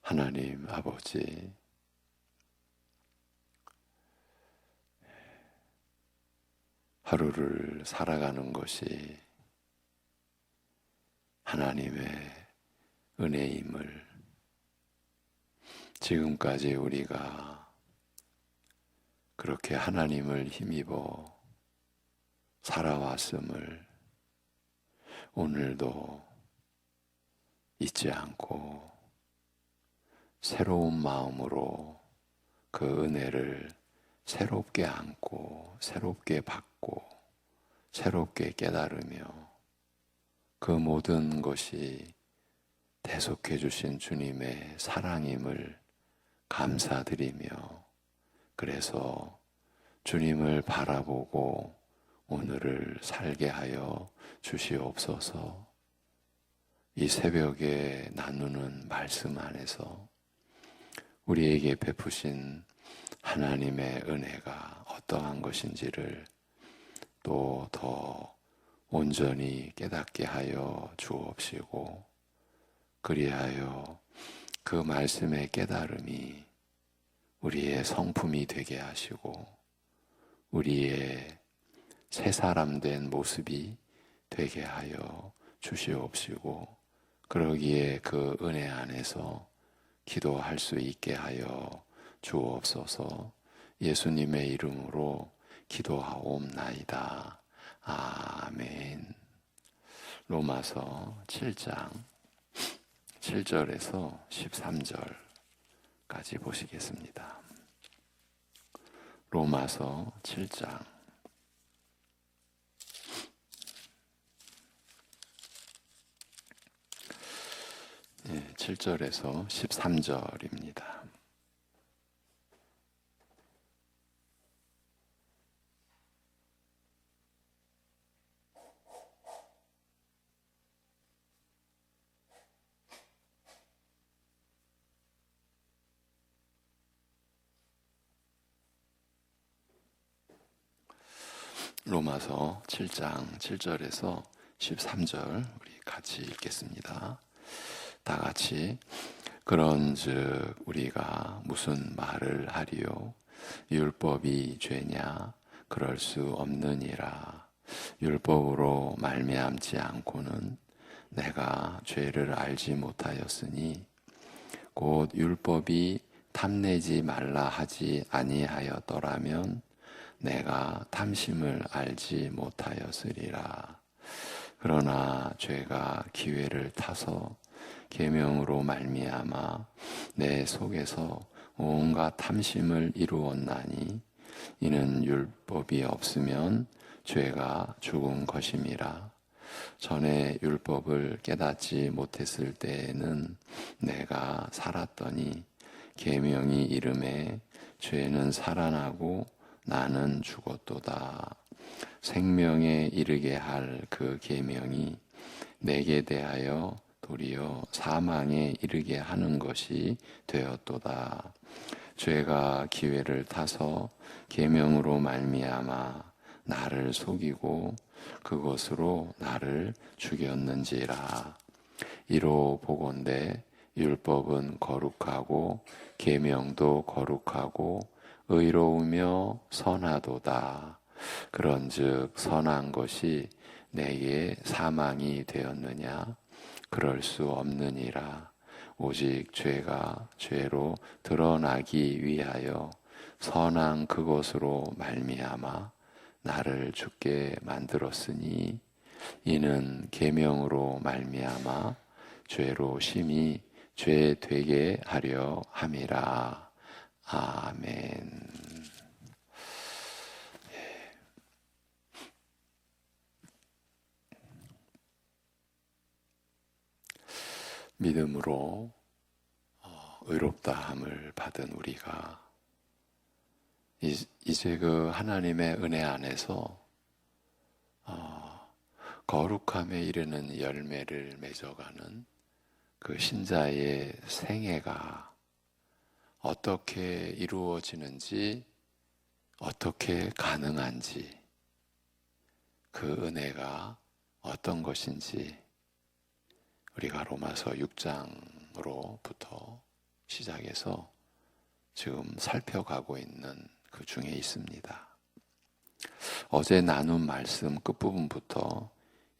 하나님 아버지, 하루를 살아가는 것이 하나님의 은혜임을 지금까지 우리가 그렇게 하나님을 힘입어 살아왔음을 오늘도 잊지 않고 새로운 마음으로 그 은혜를 새롭게 안고 새롭게 받고 새롭게 깨달으며 그 모든 것이 대속해 주신 주님의 사랑임을 감사드리며, 그래서 주님을 바라보고 오늘을 살게 하여 주시옵소서. 이 새벽에 나누는 말씀 안에서 우리에게 베푸신 하나님의 은혜가 어떠한 것인지를 또 더 온전히 깨닫게 하여 주옵시고, 그리하여 그 말씀의 깨달음이 우리의 성품이 되게 하시고 우리의 새 사람 된 모습이 되게 하여 주시옵시고, 그러기에 그 은혜 안에서 기도할 수 있게 하여 주옵소서. 예수님의 이름으로 기도하옵나이다. 아멘. 로마서 7장 7절에서 13절까지 보시겠습니다. 로마서 7장 7절에서 13절입니다. 로마서 7장 7절에서 13절 우리 같이 읽겠습니다. 다 같이. 그런즉 우리가 무슨 말을 하리요? 율법이 죄냐? 그럴 수 없느니라. 율법으로 말미암지 않고는 내가 죄를 알지 못하였으니, 곧 율법이 탐내지 말라 하지 아니하였더라면 내가 탐심을 알지 못하였으리라. 그러나 죄가 기회를 타서 계명으로 말미암아 내 속에서 온갖 탐심을 이루었나니, 이는 율법이 없으면 죄가 죽은 것임이라. 전에 율법을 깨닫지 못했을 때에는 내가 살았더니 계명이 이름에 죄는 살아나고 나는 죽었도다. 생명에 이르게 할 그 계명이 내게 대하여 도리어 사망에 이르게 하는 것이 되었도다. 죄가 기회를 타서 계명으로 말미암아 나를 속이고 그것으로 나를 죽였는지라. 이로 보건대 율법은 거룩하고 계명도 거룩하고 의로우며 선하도다. 그런즉 선한 것이 내게 사망이 되었느냐? 그럴 수 없느니라. 오직 죄가 죄로 드러나기 위하여 선한 그것으로 말미암아 나를 죽게 만들었으니, 이는 계명으로 말미암아 죄로 심히 죄 되게 하려 함이라. 아멘. 믿음으로 의롭다함을 받은 우리가 이제 그 하나님의 은혜 안에서 거룩함에 이르는 열매를 맺어가는 그 신자의 생애가 어떻게 이루어지는지, 어떻게 가능한지, 그 은혜가 어떤 것인지 우리가 로마서 6장으로부터 시작해서 지금 살펴가고 있는 그 중에 있습니다. 어제 나눈 말씀 끝부분부터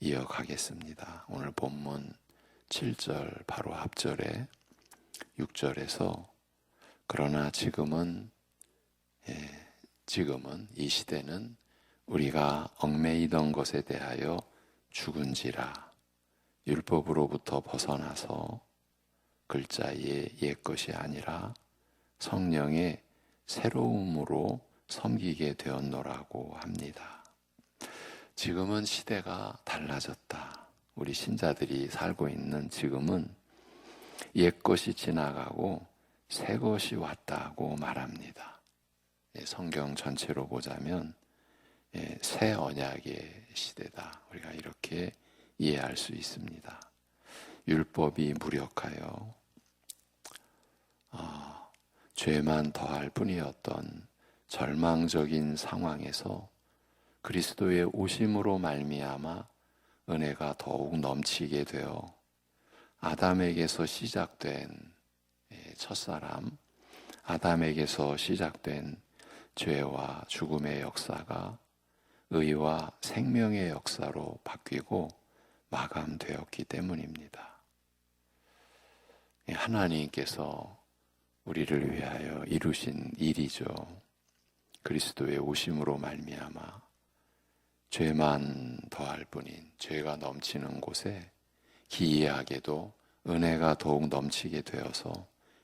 이어가겠습니다. 오늘 본문 7절 바로 앞절에 6절에서 그러나 지금은 이 시대는 우리가 얽매이던 것에 대하여 죽은지라 율법으로부터 벗어나서 글자의 옛것이 아니라 성령의 새로움으로 섬기게 되었노라고 합니다. 지금은 시대가 달라졌다. 우리 신자들이 살고 있는 지금은 옛것이 지나가고 새것이 왔다고 말합니다. 성경 전체로 보자면 새 언약의 시대다. 우리가 이렇게 이해할 수 있습니다. 율법이 무력하여 죄만 더할 뿐이었던 절망적인 상황에서 그리스도의 오심으로 말미암아 은혜가 더욱 넘치게 되어 아담에게서 시작된 첫사람, 아담에게서 시작된 죄와 죽음의 역사가 의와 생명의 역사로 바뀌고 마감되었기 때문입니다. 하나님께서 우리를 위하여 이루신 일이죠. 그리스도의 오심으로 말미암아 죄만 더할 뿐인 죄가 넘치는 곳에 기이하게도 은혜가 더욱 넘치게 되어서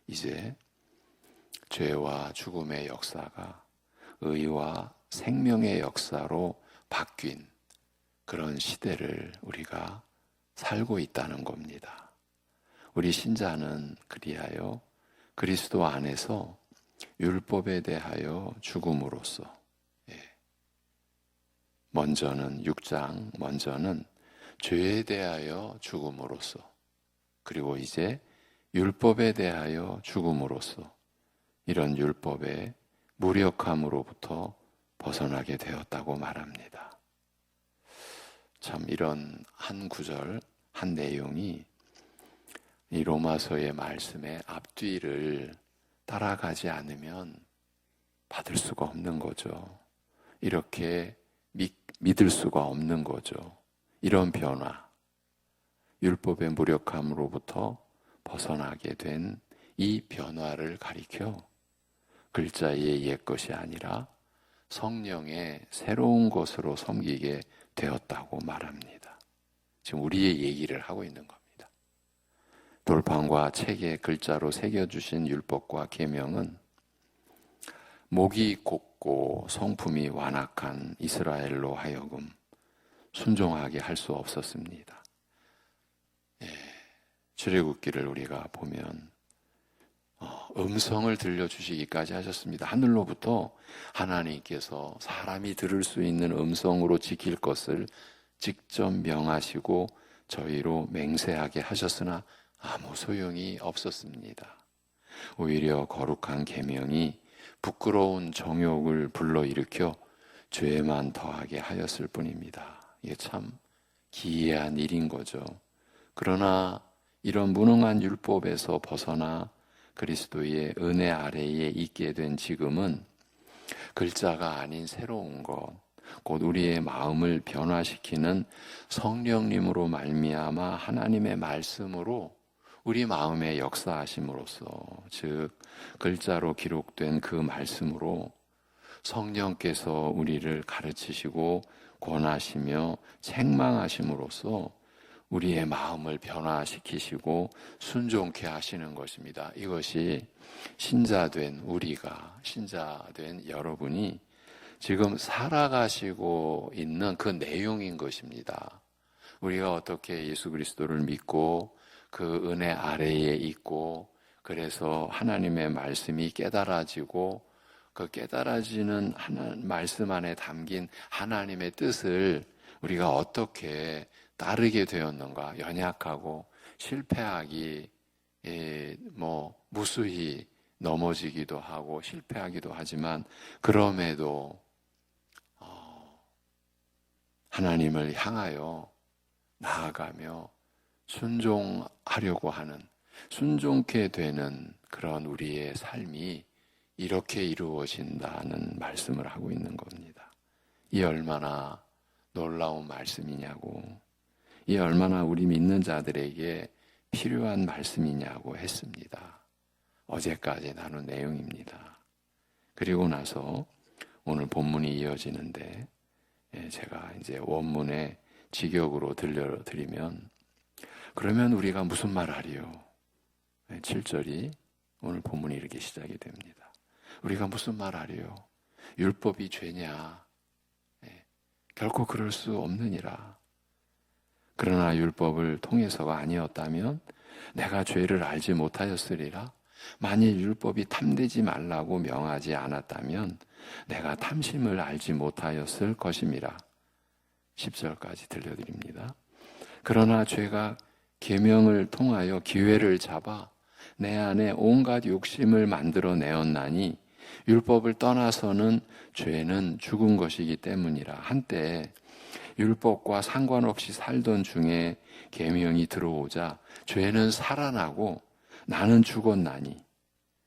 이제 죄와 죽음의 역사가 의와 생명의 역사로 바뀐 그런 시대를 우리가 살고 있다는 겁니다. 우리 신자는 그리하여 그리스도 안에서 율법에 대하여 죽음으로써 먼저는 6장, 먼저는 죄에 대하여 죽음으로써 그리고 이제 율법에 대하여 죽음으로써 이런 율법의 무력함으로부터 벗어나게 되었다고 말합니다. 참 이런 한 구절, 한 내용이 이 로마서의 말씀의 앞뒤를 따라가지 않으면 받을 수가 없는 거죠. 이렇게 믿을 수가 없는 거죠. 이런 변화, 율법의 무력함으로부터 벗어나게 된 이 변화를 가리켜 글자의 옛것이 아니라 성령의 새로운 것으로 섬기게 되었다고 말합니다. 지금 우리의 얘기를 하고 있는 겁니다. 돌판과 책에 글자로 새겨주신 율법과 계명은 목이 곱고 성품이 완악한 이스라엘로 하여금 순종하게 할 수 없었습니다. 출애굽기를 우리가 보면 음성을 들려주시기까지 하셨습니다. 하늘로부터 하나님께서 사람이 들을 수 있는 음성으로 지킬 것을 직접 명하시고 저희로 맹세하게 하셨으나 아무 소용이 없었습니다. 오히려 거룩한 계명이 부끄러운 정욕을 불러일으켜 죄만 더하게 하였을 뿐입니다. 이게 참 기이한 일인 거죠. 그러나 이런 무능한 율법에서 벗어나 그리스도의 은혜 아래에 있게 된 지금은 글자가 아닌 새로운 것, 곧 우리의 마음을 변화시키는 성령님으로 말미암아 하나님의 말씀으로 우리 마음에 역사하심으로써, 즉 글자로 기록된 그 말씀으로 성령께서 우리를 가르치시고 권하시며 책망하심으로써 우리의 마음을 변화시키시고 순종케 하시는 것입니다. 이것이 신자된 우리가, 신자된 여러분이 지금 살아가시고 있는 그 내용인 것입니다. 우리가 어떻게 예수 그리스도를 믿고 그 은혜 아래에 있고 그래서 하나님의 말씀이 깨달아지고 그 깨달아지는 말씀 안에 담긴 하나님의 뜻을 우리가 어떻게 따르게 되었는가. 연약하고 실패하기 무수히 넘어지기도 하고 실패하기도 하지만 그럼에도 하나님을 향하여 나아가며 순종하려고 하는 순종케 되는 그런 우리의 삶이 이렇게 이루어진다는 말씀을 하고 있는 겁니다. 이 얼마나 놀라운 말씀이냐고, 이 얼마나 우리 믿는 자들에게 필요한 말씀이냐고 했습니다. 어제까지 나눈 내용입니다. 그리고 나서 오늘 본문이 이어지는데 제가 이제 원문의 직역으로 들려드리면, 그러면 우리가 무슨 말 하리요? 7절이 오늘 본문이 이렇게 시작이 됩니다. 우리가 무슨 말 하리요? 율법이 죄냐? 결코 그럴 수 없느니라. 그러나 율법을 통해서가 아니었다면 내가 죄를 알지 못하였으리라. 만일 율법이 탐내지 말라고 명하지 않았다면 내가 탐심을 알지 못하였을 것임이라. 10절까지 들려드립니다. 그러나 죄가 계명을 통하여 기회를 잡아 내 안에 온갖 욕심을 만들어내었나니 율법을 떠나서는 죄는 죽은 것이기 때문이라. 한때 율법과 상관없이 살던 중에 계명이 들어오자 죄는 살아나고 나는 죽었나니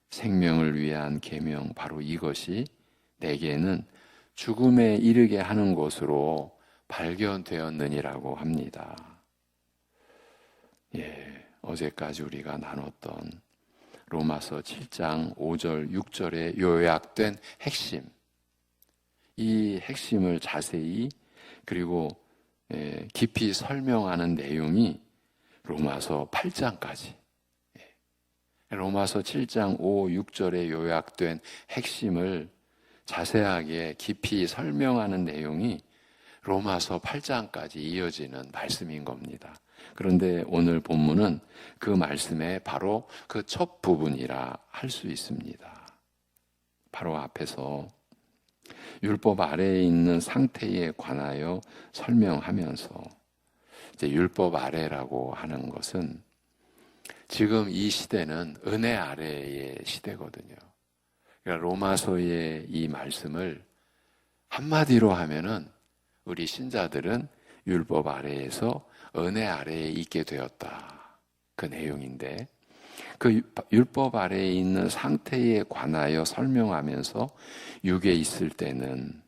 생명을 위한 계명, 바로 이것이 내게는 죽음에 이르게 하는 것으로 발견되었느니라고 합니다. 어제까지 우리가 나눴던 로마서 7장 5절, 6절에 요약된 핵심, 이 핵심을 자세히 그리고 깊이 설명하는 내용이 로마서 8장까지, 로마서 7장 5, 6절에 요약된 핵심을 자세하게 깊이 설명하는 내용이 로마서 8장까지 이어지는 말씀인 겁니다. 그런데 오늘 본문은 그 말씀의 바로 그 첫 부분이라 할 수 있습니다. 바로 앞에서 율법 아래에 있는 상태에 관하여 설명하면서, 이제 율법 아래라고 하는 것은 지금 이 시대는 은혜 아래의 시대거든요. 그러니까 로마서의 이 말씀을 한마디로 하면은 우리 신자들은 율법 아래에서 은혜 아래에 있게 되었다, 그 내용인데, 그 율법 아래에 있는 상태에 관하여 설명하면서 육에 있을 때는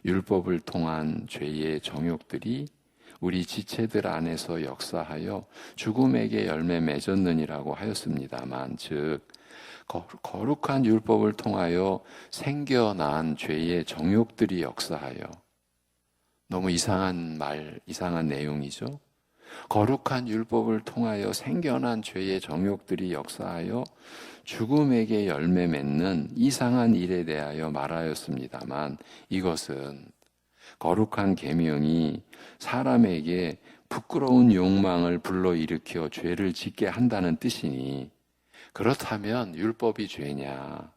율법을 통한 죄의 정욕들이 우리 지체들 안에서 역사하여 죽음에게 열매 맺었느니라고 하였습니다만, 즉 거룩한 율법을 통하여 생겨난 죄의 정욕들이 역사하여, 너무 이상한 내용이죠. 거룩한 율법을 통하여 생겨난 죄의 정욕들이 역사하여 죽음에게 열매 맺는 이상한 일에 대하여 말하였습니다만, 이것은 거룩한 계명이 사람에게 부끄러운 욕망을 불러일으켜 죄를 짓게 한다는 뜻이니, 그렇다면 율법이 죄냐?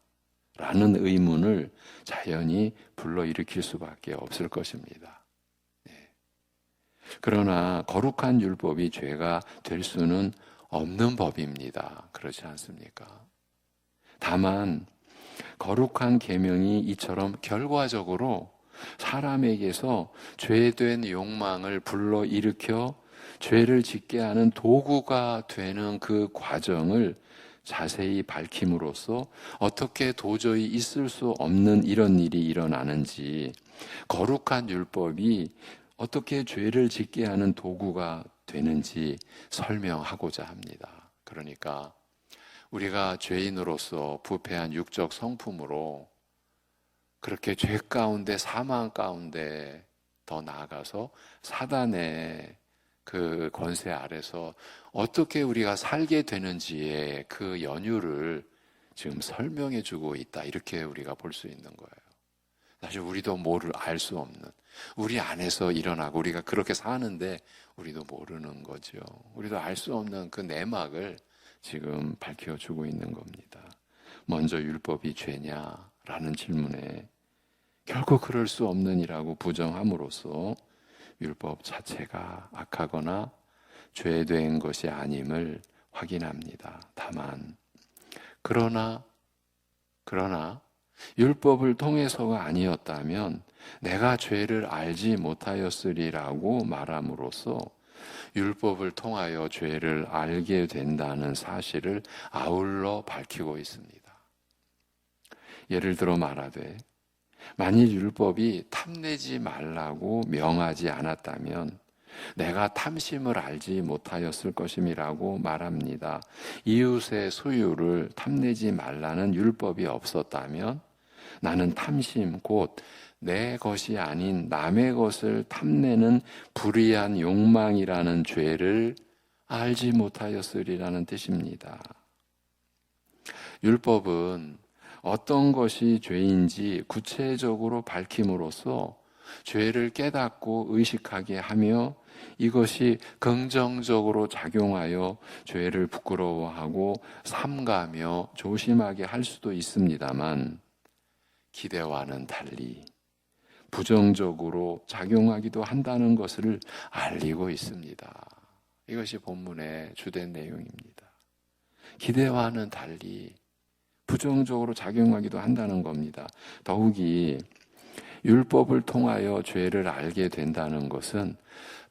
라는 의문을 자연히 불러일으킬 수밖에 없을 것입니다. 그러나 거룩한 율법이 죄가 될 수는 없는 법입니다. 그렇지 않습니까? 다만 거룩한 계명이 이처럼 결과적으로 사람에게서 죄된 욕망을 불러일으켜 죄를 짓게 하는 도구가 되는 그 과정을 자세히 밝힘으로써 어떻게 도저히 있을 수 없는 이런 일이 일어나는지, 거룩한 율법이 어떻게 죄를 짓게 하는 도구가 되는지 설명하고자 합니다. 그러니까 우리가 죄인으로서 부패한 육적 성품으로 그렇게 죄 가운데, 사망 가운데, 더 나아가서 사단의 그 권세 아래서 어떻게 우리가 살게 되는지의 그 연유를 지금 설명해 주고 있다, 이렇게 우리가 볼 수 있는 거예요. 사실 우리도 알 수 없는, 우리 안에서 일어나고 우리가 그렇게 사는데 우리도 모르는 거죠. 우리도 알 수 없는 그 내막을 지금 밝혀주고 있는 겁니다. 먼저 율법이 죄냐라는 질문에 결코 그럴 수 없느니라고 부정함으로써 율법 자체가 악하거나 죄된 것이 아님을 확인합니다. 다만 그러나 율법을 통해서가 아니었다면 내가 죄를 알지 못하였으리라고 말함으로써 율법을 통하여 죄를 알게 된다는 사실을 아울러 밝히고 있습니다. 예를 들어 말하되 만일 율법이 탐내지 말라고 명하지 않았다면 내가 탐심을 알지 못하였을 것임이라고 말합니다. 이웃의 소유를 탐내지 말라는 율법이 없었다면 나는 탐심 곧 내 것이 아닌 남의 것을 탐내는 불의한 욕망이라는 죄를 알지 못하였으리라는 뜻입니다. 율법은 어떤 것이 죄인지 구체적으로 밝힘으로써 죄를 깨닫고 의식하게 하며 이것이 긍정적으로 작용하여 죄를 부끄러워하고 삼가며 조심하게 할 수도 있습니다만 기대와는 달리 부정적으로 작용하기도 한다는 것을 알리고 있습니다. 이것이 본문의 주된 내용입니다. 기대와는 달리 부정적으로 작용하기도 한다는 겁니다. 더욱이 율법을 통하여 죄를 알게 된다는 것은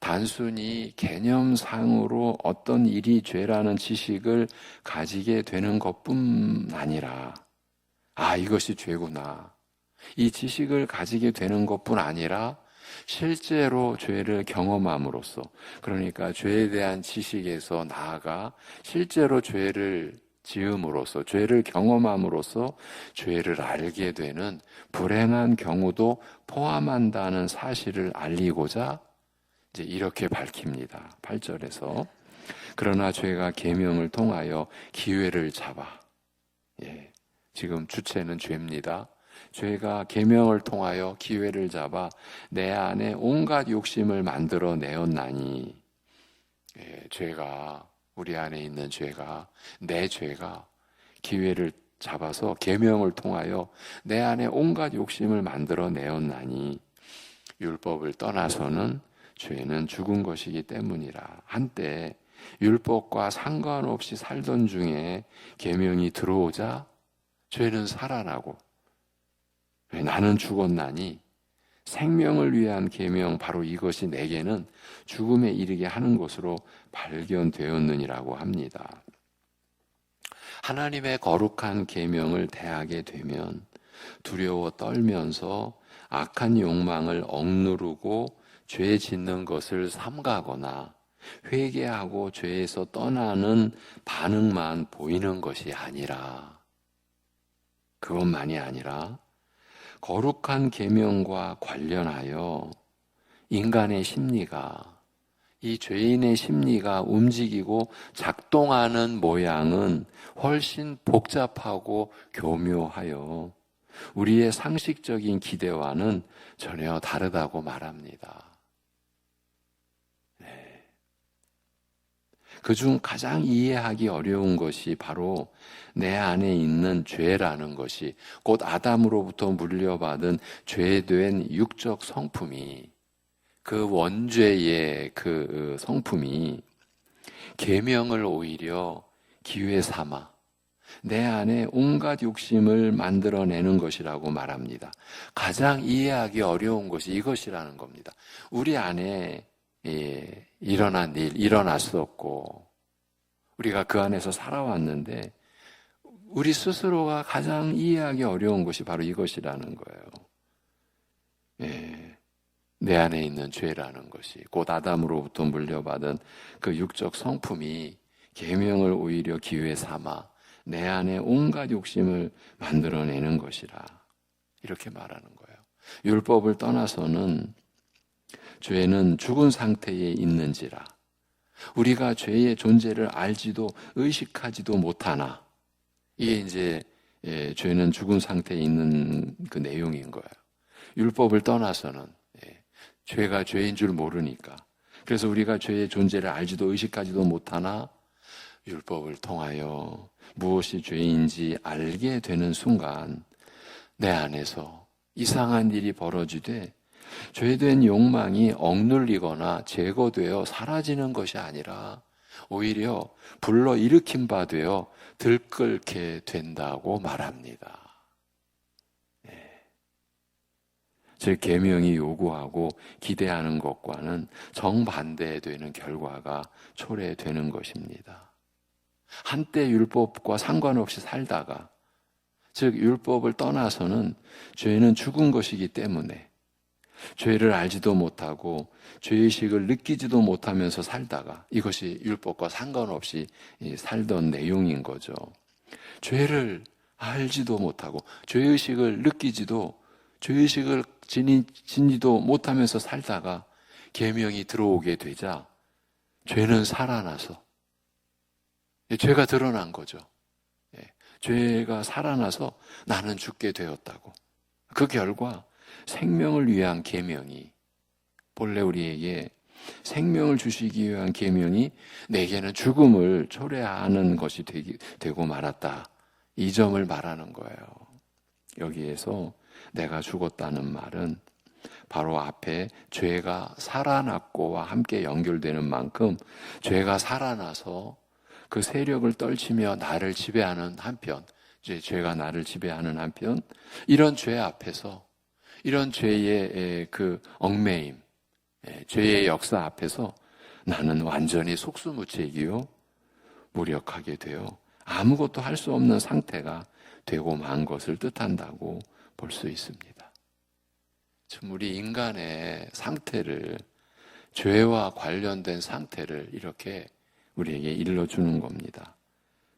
단순히 개념상으로 어떤 일이 죄라는 지식을 가지게 되는 것뿐 아니라 이것이 죄구나. 이 지식을 가지게 되는 것뿐 아니라 실제로 죄를 경험함으로써, 그러니까 죄에 대한 지식에서 나아가 실제로 죄를 지음으로써, 죄를 경험함으로써 죄를 알게 되는 불행한 경우도 포함한다는 사실을 알리고자 이제 이렇게 밝힙니다. 8절에서 그러나 죄가 계명을 통하여 기회를 잡아, 지금 주체는 죄입니다. 죄가 계명을 통하여 기회를 잡아 내 안에 온갖 욕심을 만들어 내었나니, 죄가, 우리 안에 있는 죄가, 내 죄가 기회를 잡아서 계명을 통하여 내 안에 온갖 욕심을 만들어 내었나니 율법을 떠나서는 죄는 죽은 것이기 때문이라. 한때 율법과 상관없이 살던 중에 계명이 들어오자 죄는 살아나고, 나는 죽었나니 생명을 위한 계명, 바로 이것이 내게는 죽음에 이르게 하는 것으로 발견되었느니라고 합니다. 하나님의 거룩한 계명을 대하게 되면 두려워 떨면서 악한 욕망을 억누르고 죄 짓는 것을 삼가거나 회개하고 죄에서 떠나는 반응만 보이는 것이 아니라, 그것만이 아니라 거룩한 계명과 관련하여 인간의 심리가, 이 죄인의 심리가 움직이고 작동하는 모양은 훨씬 복잡하고 교묘하여 우리의 상식적인 기대와는 전혀 다르다고 말합니다. 그중 가장 이해하기 어려운 것이 바로 내 안에 있는 죄라는 것이, 곧 아담으로부터 물려받은 죄된 육적 성품이, 그 원죄의 그 성품이 계명을 오히려 기회 삼아 내 안에 온갖 욕심을 만들어내는 것이라고 말합니다. 가장 이해하기 어려운 것이 이것이라는 겁니다. 우리 안에 일어난 일, 일어났었고 우리가 그 안에서 살아왔는데 우리 스스로가 가장 이해하기 어려운 것이 바로 이것이라는 거예요. 내 안에 있는 죄라는 것이, 곧 아담으로부터 물려받은 그 육적 성품이 계명을 오히려 기회 삼아 내 안에 온갖 욕심을 만들어내는 것이라, 이렇게 말하는 거예요. 율법을 떠나서는 죄는 죽은 상태에 있는지라, 우리가 죄의 존재를 알지도 의식하지도 못하나, 이게 이제 죄는 죽은 상태에 있는 그 내용인 거예요. 율법을 떠나서는 죄가 죄인 줄 모르니까, 그래서 우리가 죄의 존재를 알지도 의식하지도 못하나 율법을 통하여 무엇이 죄인지 알게 되는 순간 내 안에서 이상한 일이 벌어지되 죄된 욕망이 억눌리거나 제거되어 사라지는 것이 아니라 오히려 불러일으킨 바 되어 들끓게 된다고 말합니다. 즉 계명이 요구하고 기대하는 것과는 정반대되는 결과가 초래되는 것입니다. 한때 율법과 상관없이 살다가, 즉 율법을 떠나서는 죄는 죽은 것이기 때문에 죄를 알지도 못하고 죄의식을 느끼지도 못하면서 살다가, 이것이 율법과 상관없이 살던 내용인 거죠. 죄를 알지도 못하고 죄의식을 느끼지도, 죄의식을 지니지도 못하면서 살다가 계명이 들어오게 되자 죄는 살아나서, 죄가 드러난 거죠. 죄가 살아나서 나는 죽게 되었다고. 그 결과 생명을 위한 계명이, 본래 우리에게 생명을 주시기 위한 계명이 내게는 죽음을 초래하는 것이 되고 말았다. 이 점을 말하는 거예요. 여기에서 내가 죽었다는 말은 바로 앞에 죄가 살아났고와 함께 연결되는 만큼, 죄가 살아나서 그 세력을 떨치며 나를 지배하는 한편, 죄가 나를 지배하는 한편, 이런 죄 앞에서, 이런 죄의 그 얽매임, 죄의 역사 앞에서 나는 완전히 속수무책이요, 무력하게 되어 아무것도 할 수 없는 상태가 되고 만 것을 뜻한다고 볼 수 있습니다. 참 우리 인간의 상태를, 죄와 관련된 상태를 이렇게 우리에게 일러주는 겁니다.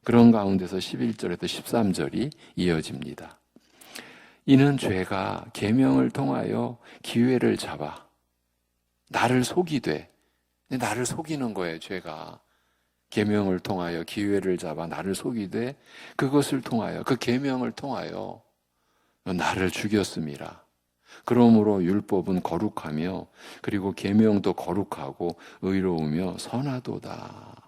그런 가운데서 11절에서 13절이 이어집니다. 이는 죄가 계명을 통하여 기회를 잡아 나를 속이되, 나를 속이는 거예요. 죄가 계명을 통하여 기회를 잡아 나를 속이되, 그것을 통하여, 그 계명을 통하여 나를 죽였음이라. 그러므로 율법은 거룩하며, 그리고 계명도 거룩하고 의로우며 선하도다.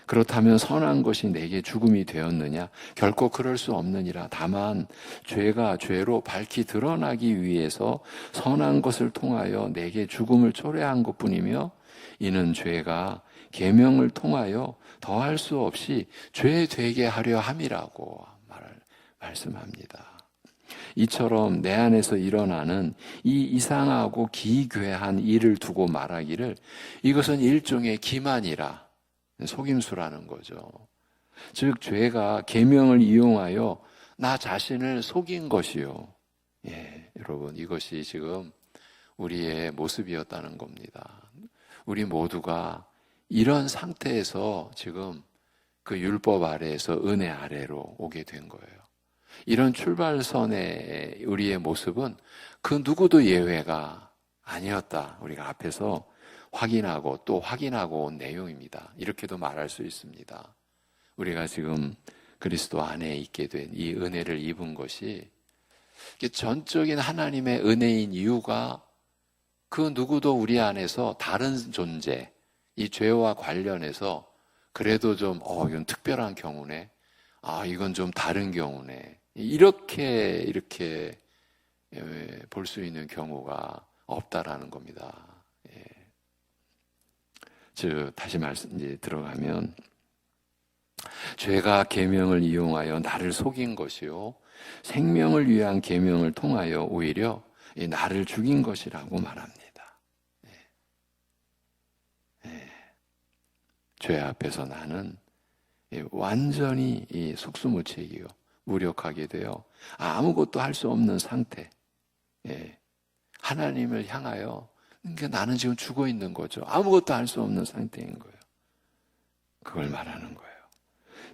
그렇다면 선한 것이 내게 죽음이 되었느냐? 결코 그럴 수 없느니라. 다만 죄가 죄로 밝히 드러나기 위해서 선한 것을 통하여 내게 죽음을 초래한 것뿐이며, 이는 죄가 계명을 통하여 더할 수 없이 죄되게 하려 함이라고 말씀합니다. 이처럼 내 안에서 일어나는 이 이상하고 기괴한 일을 두고 말하기를 이것은 일종의 기만이라, 속임수라는 거죠. 즉 죄가 계명을 이용하여 나 자신을 속인 것이요. 여러분, 이것이 지금 우리의 모습이었다는 겁니다. 우리 모두가 이런 상태에서 지금 그 율법 아래에서 은혜 아래로 오게 된 거예요. 이런 출발선의 우리의 모습은 그 누구도 예외가 아니었다. 우리가 앞에서 확인하고 또 확인하고 온 내용입니다. 이렇게도 말할 수 있습니다. 우리가 지금 그리스도 안에 있게 된 이 은혜를 입은 것이 전적인 하나님의 은혜인 이유가, 그 누구도 우리 안에서 다른 존재, 이 죄와 관련해서 그래도 좀 이건 특별한 경우네, 이건 좀 다른 경우네, 이렇게 볼 수 있는 경우가 없다라는 겁니다. 즉 다시 이제 들어가면, 죄가 계명을 이용하여 나를 속인 것이요, 생명을 위한 계명을 통하여 오히려 나를 죽인 것이라고 말합니다. 죄 앞에서 나는 완전히 속수무책이요, 무력하게 되어 아무것도 할 수 없는 상태, 하나님을 향하여, 그러니까 나는 지금 죽어 있는 거죠. 아무것도 할 수 없는 상태인 거예요. 그걸 말하는 거예요.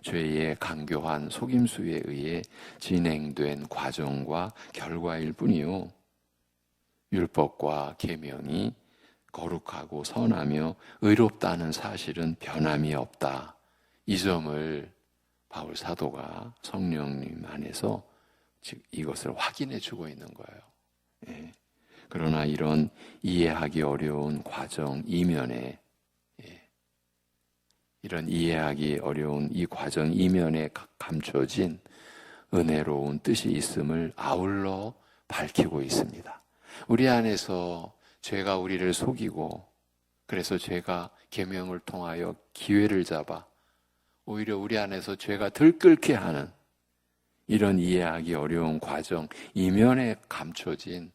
죄의 간교한 속임수에 의해 진행된 과정과 결과일 뿐이요, 율법과 계명이 거룩하고 선하며 의롭다는 사실은 변함이 없다. 이 점을 바울 사도가 성령님 안에서 즉 이것을 확인해 주고 있는 거예요. 그러나 이런 이해하기 어려운 과정 이면에, 이런 이해하기 어려운 이 과정 이면에 감춰진 은혜로운 뜻이 있음을 아울러 밝히고 있습니다. 우리 안에서 죄가 우리를 속이고, 그래서 죄가 계명을 통하여 기회를 잡아 오히려 우리 안에서 죄가 들끓게 하는 이런 이해하기 어려운 과정 이면에 감춰진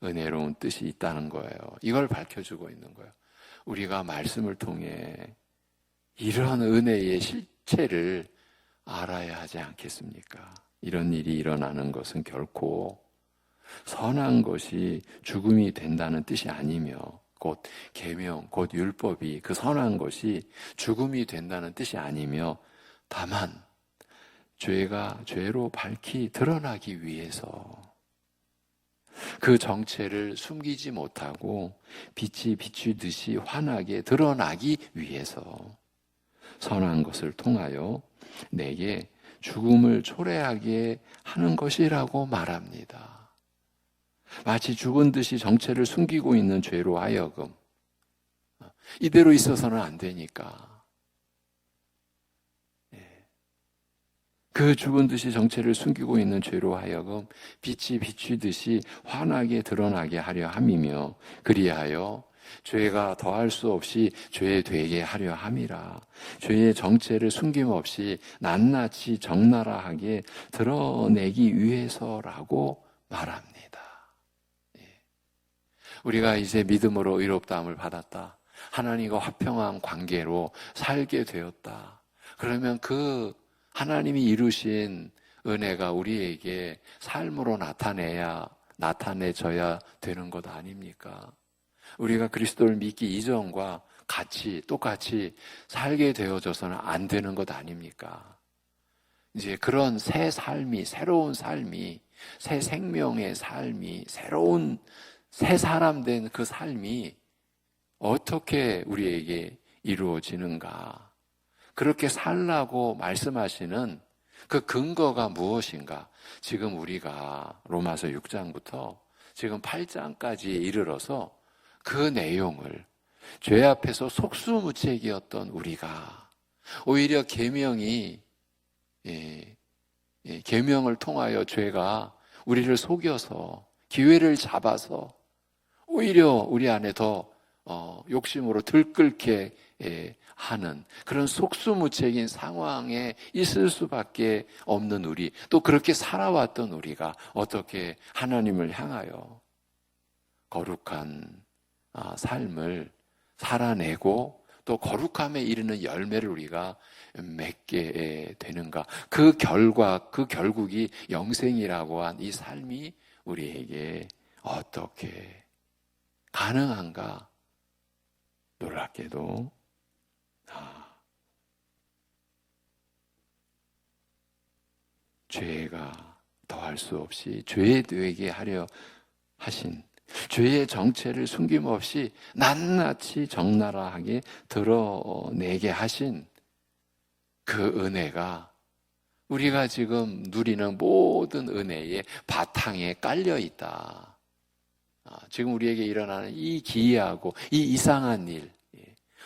은혜로운 뜻이 있다는 거예요. 이걸 밝혀주고 있는 거예요. 우리가 말씀을 통해 이런 은혜의 실체를 알아야 하지 않겠습니까? 이런 일이 일어나는 것은 결코 선한 것이 죽음이 된다는 뜻이 아니며, 곧 계명, 곧 율법이 그 선한 것이 죽음이 된다는 뜻이 아니며, 다만 죄가 죄로 밝히 드러나기 위해서 그 정체를 숨기지 못하고 빛이 비추듯이 환하게 드러나기 위해서 선한 것을 통하여 내게 죽음을 초래하게 하는 것이라고 말합니다. 마치 죽은 듯이 정체를 숨기고 있는 죄로 하여금 이대로 있어서는 안 되니까 그 죽은 듯이 정체를 숨기고 있는 죄로 하여금 빛이 비추듯이 환하게 드러나게 하려 함이며, 그리하여 죄가 더할 수 없이 죄되게 하려 함이라. 죄의 정체를 숨김없이 낱낱이 적나라하게 드러내기 위해서라고 말합니다. 우리가 이제 믿음으로 의롭다함을 받았다, 하나님과 화평한 관계로 살게 되었다, 그러면 그 하나님이 이루신 은혜가 우리에게 삶으로 나타내져야 되는 것 아닙니까? 우리가 그리스도를 믿기 이전과 똑같이 살게 되어져서는 안 되는 것 아닙니까? 이제 그런 새 삶이, 새로운 삶이, 새 생명의 삶이, 새로운 새 사람 된 그 삶이 어떻게 우리에게 이루어지는가? 그렇게 살라고 말씀하시는 그 근거가 무엇인가? 지금 우리가 로마서 6장부터 지금 8장까지 이르러서 그 내용을 죄 앞에서 속수무책이었던 우리가 오히려 계명을 통하여 죄가 우리를 속여서 기회를 잡아서 오히려 우리 안에 더 욕심으로 들끓게 하는 그런 속수무책인 상황에 있을 수밖에 없는 우리, 또 그렇게 살아왔던 우리가 어떻게 하나님을 향하여 거룩한 삶을 살아내고 또 거룩함에 이르는 열매를 우리가 맺게 되는가? 그 결국이 영생이라고 한 이 삶이 우리에게 어떻게 가능한가? 놀랍게도 죄가 더할 수 없이 죄되게 하려 하신, 죄의 정체를 숨김없이 낱낱이 적나라하게 드러내게 하신 그 은혜가 우리가 지금 누리는 모든 은혜의 바탕에 깔려 있다. 지금 우리에게 일어나는 이 기이하고 이 이상한 일,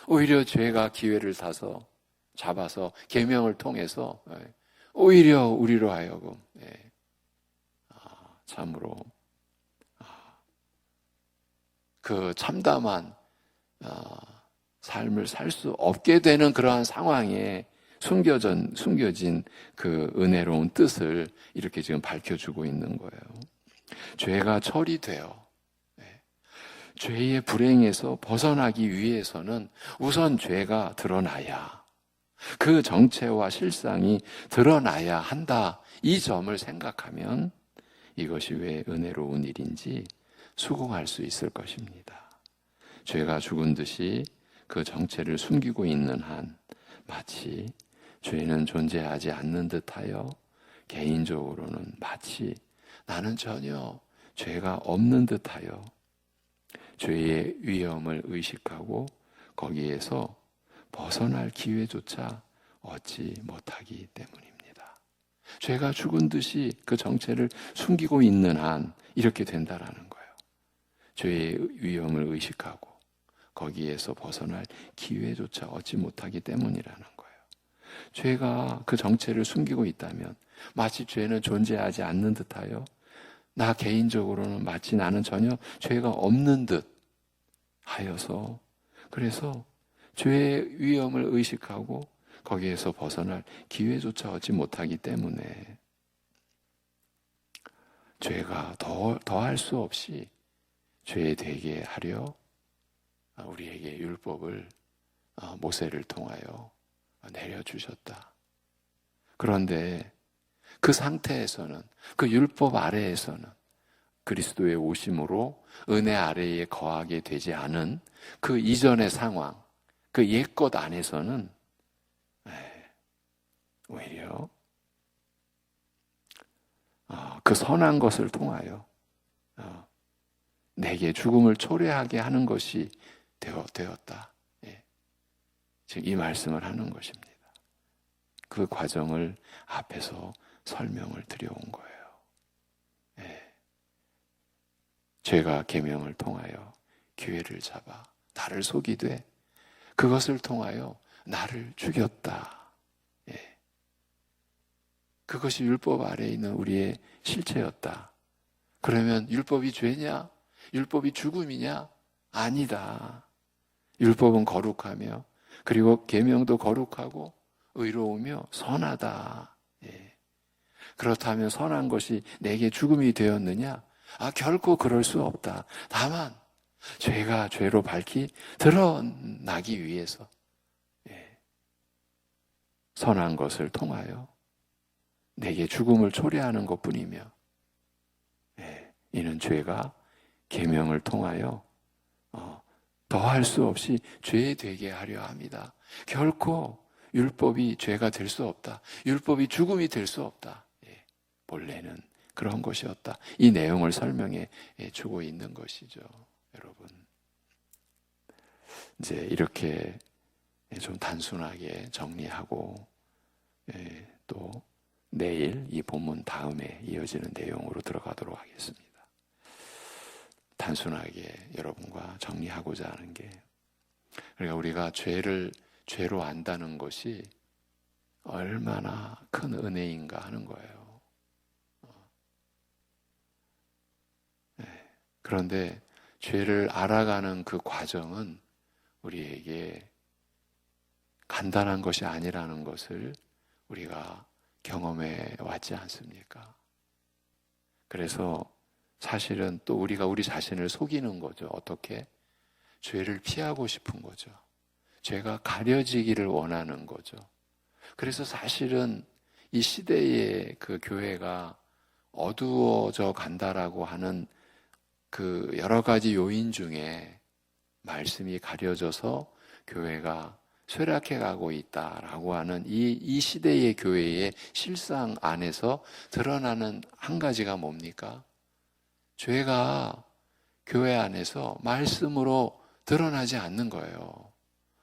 오히려 죄가 기회를 잡아서 계명을 통해서 오히려 우리로 하여금 참으로 그 참담한 삶을 살 수 없게 되는 그러한 상황에 숨겨진 그 은혜로운 뜻을 이렇게 지금 밝혀주고 있는 거예요. 죄가 처리되어 죄의 불행에서 벗어나기 위해서는 우선 죄가 드러나야, 그 정체와 실상이 드러나야 한다. 이 점을 생각하면 이것이 왜 은혜로운 일인지 수긍할 수 있을 것입니다. 죄가 죽은 듯이 그 정체를 숨기고 있는 한 마치 죄는 존재하지 않는 듯하여 개인적으로는 마치 나는 전혀 죄가 없는 듯하여 죄의 위험을 의식하고 거기에서 벗어날 기회조차 얻지 못하기 때문입니다. 죄가 죽은 듯이 그 정체를 숨기고 있는 한 이렇게 된다라는 거예요. 죄의 위험을 의식하고 거기에서 벗어날 기회조차 얻지 못하기 때문이라는 거예요. 죄가 그 정체를 숨기고 있다면 마치 죄는 존재하지 않는 듯하여 나 개인적으로는 마치 나는 전혀 죄가 없는 듯 하여서, 그래서 죄의 위험을 의식하고 거기에서 벗어날 기회조차 얻지 못하기 때문에 죄가 더할 수 없이 죄 되게 하려 우리에게 율법을 모세를 통하여 내려주셨다. 그런데 그 상태에서는, 그 율법 아래에서는 그리스도의 오심으로 은혜 아래에 거하게 되지 않은 그 이전의 상황, 그 옛것 안에서는 오히려 그 선한 것을 통하여 내게 죽음을 초래하게 하는 것이 되었다. 지금 이 말씀을 하는 것입니다. 그 과정을 앞에서 설명을 드려온 거예요. 죄가 계명을 통하여 기회를 잡아 나를 속이되 그것을 통하여 나를 죽였다. 그것이 율법 아래에 있는 우리의 실체였다. 그러면 율법이 죄냐? 율법이 죽음이냐? 아니다. 율법은 거룩하며 그리고 계명도 거룩하고 의로우며 선하다. 그렇다면 선한 것이 내게 죽음이 되었느냐? 결코 그럴 수 없다. 다만 죄가 죄로 밝히 드러나기 위해서 선한 것을 통하여 내게 죽음을 초래하는 것뿐이며 이는 죄가 계명을 통하여 더할 수 없이 죄 되게 하려 합니다. 결코 율법이 죄가 될 수 없다. 율법이 죽음이 될 수 없다. 본래는 그런 것이었다. 이 내용을 설명해 주고 있는 것이죠. 여러분, 이제 이렇게 좀 단순하게 정리하고 또 내일 이 본문 다음에 이어지는 내용으로 들어가도록 하겠습니다. 단순하게 여러분과 정리하고자 하는 게, 그러니까 우리가 죄를 죄로 안다는 것이 얼마나 큰 은혜인가 하는 거예요. 그런데 죄를 알아가는 그 과정은 우리에게 간단한 것이 아니라는 것을 우리가 경험해 왔지 않습니까? 그래서 사실은 또 우리가 우리 자신을 속이는 거죠. 어떻게? 죄를 피하고 싶은 거죠. 죄가 가려지기를 원하는 거죠. 그래서 사실은 이 시대의 그 교회가 어두워져 간다라고 하는 그 여러 가지 요인 중에 말씀이 가려져서 교회가 쇠락해 가고 있다라고 하는 이 시대의 교회의 실상 안에서 드러나는 한 가지가 뭡니까? 죄가 교회 안에서 말씀으로 드러나지 않는 거예요.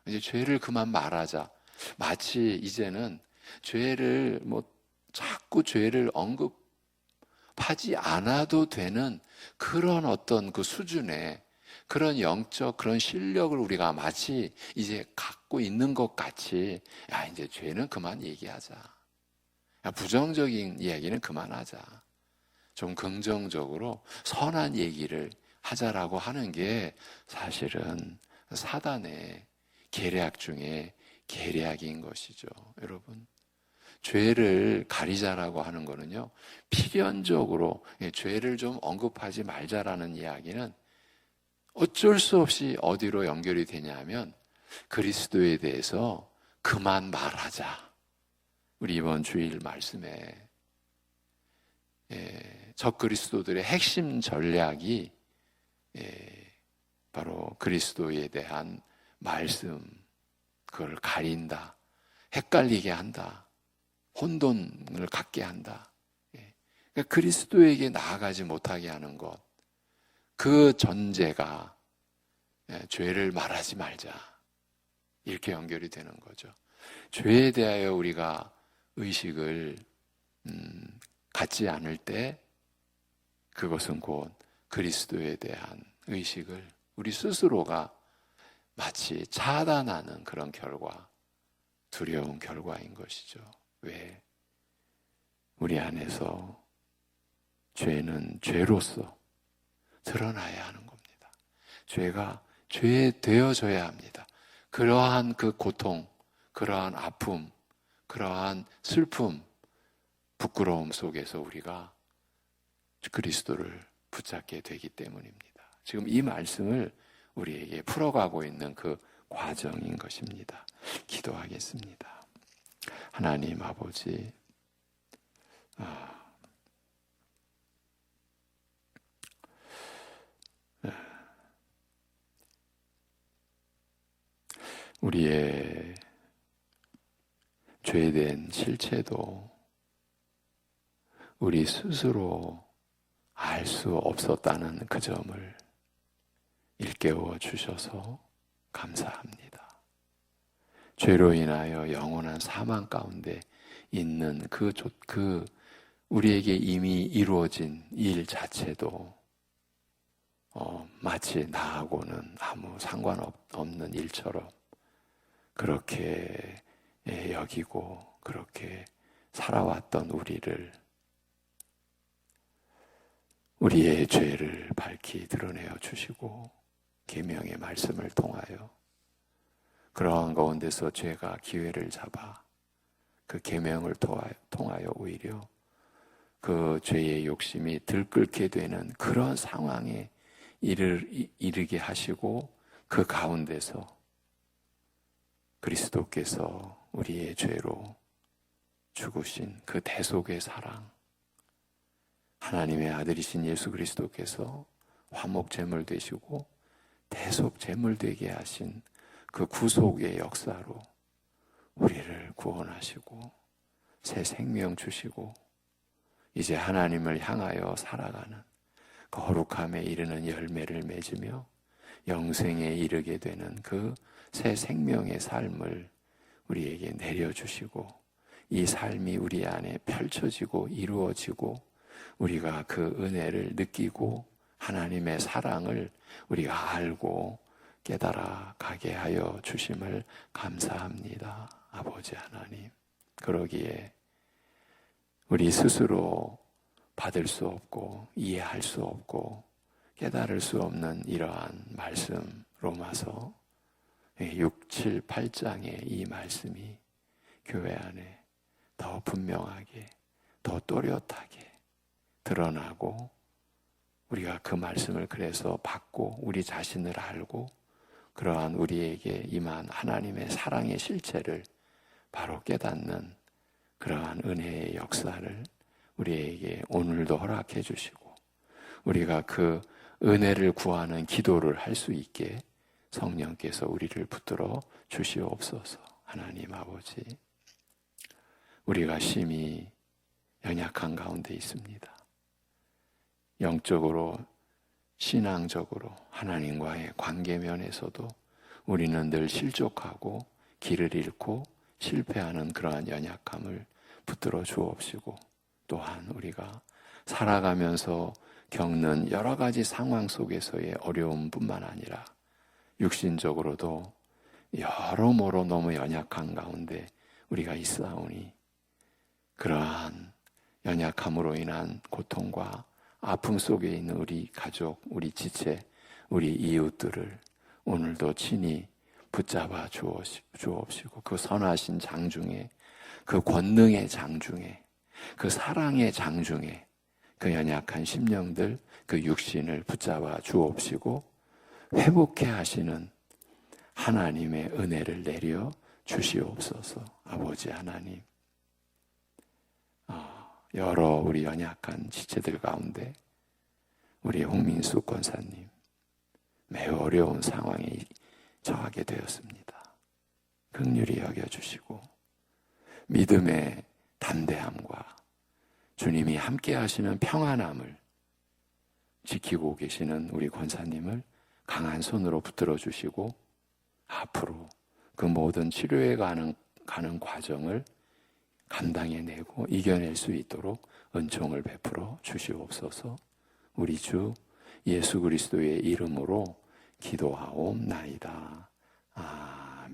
이제 죄를 그만 말하자. 마치 이제는 죄를 자꾸 죄를 언급하지 않아도 되는 그런 어떤 그 수준의 그런 영적 그런 실력을 우리가 마치 이제 갖고 있는 것 같이, 이제 죄는 그만 얘기하자. 부정적인 이야기는 그만하자. 좀 긍정적으로 선한 얘기를 하자라고 하는 게 사실은 사단의 계략 중에 계략인 것이죠. 여러분, 죄를 가리자라고 하는 거는요, 필연적으로 죄를 좀 언급하지 말자라는 이야기는 어쩔 수 없이 어디로 연결이 되냐면 그리스도에 대해서 그만 말하자. 우리 이번 주일 말씀에 적그리스도들의 핵심 전략이 바로 그리스도에 대한 말씀, 그걸 가린다, 헷갈리게 한다, 혼돈을 갖게 한다. 그러니까 그리스도에게 나아가지 못하게 하는 것, 그 전제가 죄를 말하지 말자, 이렇게 연결이 되는 거죠. 죄에 대하여 우리가 의식을 갖지 않을 때 그것은 곧 그리스도에 대한 의식을 우리 스스로가 마치 차단하는 그런 결과, 두려운 결과인 것이죠. 왜? 우리 안에서 죄는 죄로서 드러나야 하는 겁니다. 죄가 죄 되어져야 합니다. 그러한 그 고통, 그러한 아픔, 그러한 슬픔, 부끄러움 속에서 우리가 그리스도를 붙잡게 되기 때문입니다. 지금 이 말씀을 우리에게 풀어가고 있는 그 과정인 것입니다. 기도하겠습니다. 하나님 아버지, 우리의 죄된 실체도 우리 스스로 알 수 없었다는 그 점을 일깨워 주셔서 감사합니다. 죄로 인하여 영원한 사망 가운데 있는 그 우리에게 이미 이루어진 일 자체도 마치 나하고는 아무 상관없는 일처럼 그렇게 여기고 그렇게 살아왔던 우리의 죄를 밝히 드러내어 주시고 계명의 말씀을 통하여 그러한 가운데서 죄가 기회를 잡아 그 계명을 통하여 오히려 그 죄의 욕심이 들끓게 되는 그런 상황에 이르게 하시고 그 가운데서 그리스도께서 우리의 죄로 죽으신 그 대속의 사랑, 하나님의 아들이신 예수 그리스도께서 화목제물 되시고 대속제물 되게 하신 그 구속의 역사로 우리를 구원하시고 새 생명 주시고 이제 하나님을 향하여 살아가는 거룩함에 이르는 열매를 맺으며 영생에 이르게 되는 그 새 생명의 삶을 우리에게 내려주시고 이 삶이 우리 안에 펼쳐지고 이루어지고 우리가 그 은혜를 느끼고 하나님의 사랑을 우리가 알고 깨달아 가게 하여 주심을 감사합니다. 아버지 하나님, 그러기에 우리 스스로 받을 수 없고 이해할 수 없고 깨달을 수 없는 이러한 말씀 로마서 6, 7, 8장의 이 말씀이 교회 안에 더 분명하게 더 또렷하게 드러나고 우리가 그 말씀을 그래서 받고 우리 자신을 알고 그러한 우리에게 임한 하나님의 사랑의 실체를 바로 깨닫는 그러한 은혜의 역사를 우리에게 오늘도 허락해 주시고 우리가 그 은혜를 구하는 기도를 할 수 있게 성령께서 우리를 붙들어 주시옵소서. 하나님 아버지, 우리가 심히 연약한 가운데 있습니다. 영적으로, 신앙적으로, 하나님과의 관계 면에서도 우리는 늘 실족하고 길을 잃고 실패하는 그러한 연약함을 붙들어 주옵시고 또한 우리가 살아가면서 겪는 여러 가지 상황 속에서의 어려움뿐만 아니라 육신적으로도 여러모로 너무 연약한 가운데 우리가 있사오니 그러한 연약함으로 인한 고통과 아픔 속에 있는 우리 가족, 우리 지체, 우리 이웃들을 오늘도 친히 붙잡아 주옵시고 그 선하신 장중에 그 권능의 장중에 그 사랑의 장중에 그 연약한 심령들 그 육신을 붙잡아 주옵시고 회복해 하시는 하나님의 은혜를 내려 주시옵소서. 아버지 하나님, 여러 우리 연약한 지체들 가운데 우리 홍민수 권사님 매우 어려운 상황에 처하게 되었습니다. 긍휼히 여겨주시고 믿음의 담대함과 주님이 함께 하시는 평안함을 지키고 계시는 우리 권사님을 강한 손으로 붙들어 주시고 앞으로 그 모든 치료에 가는 과정을 감당해내고 이겨낼 수 있도록 은총을 베풀어 주시옵소서. 우리 주 예수 그리스도의 이름으로 기도하옵나이다. 아멘.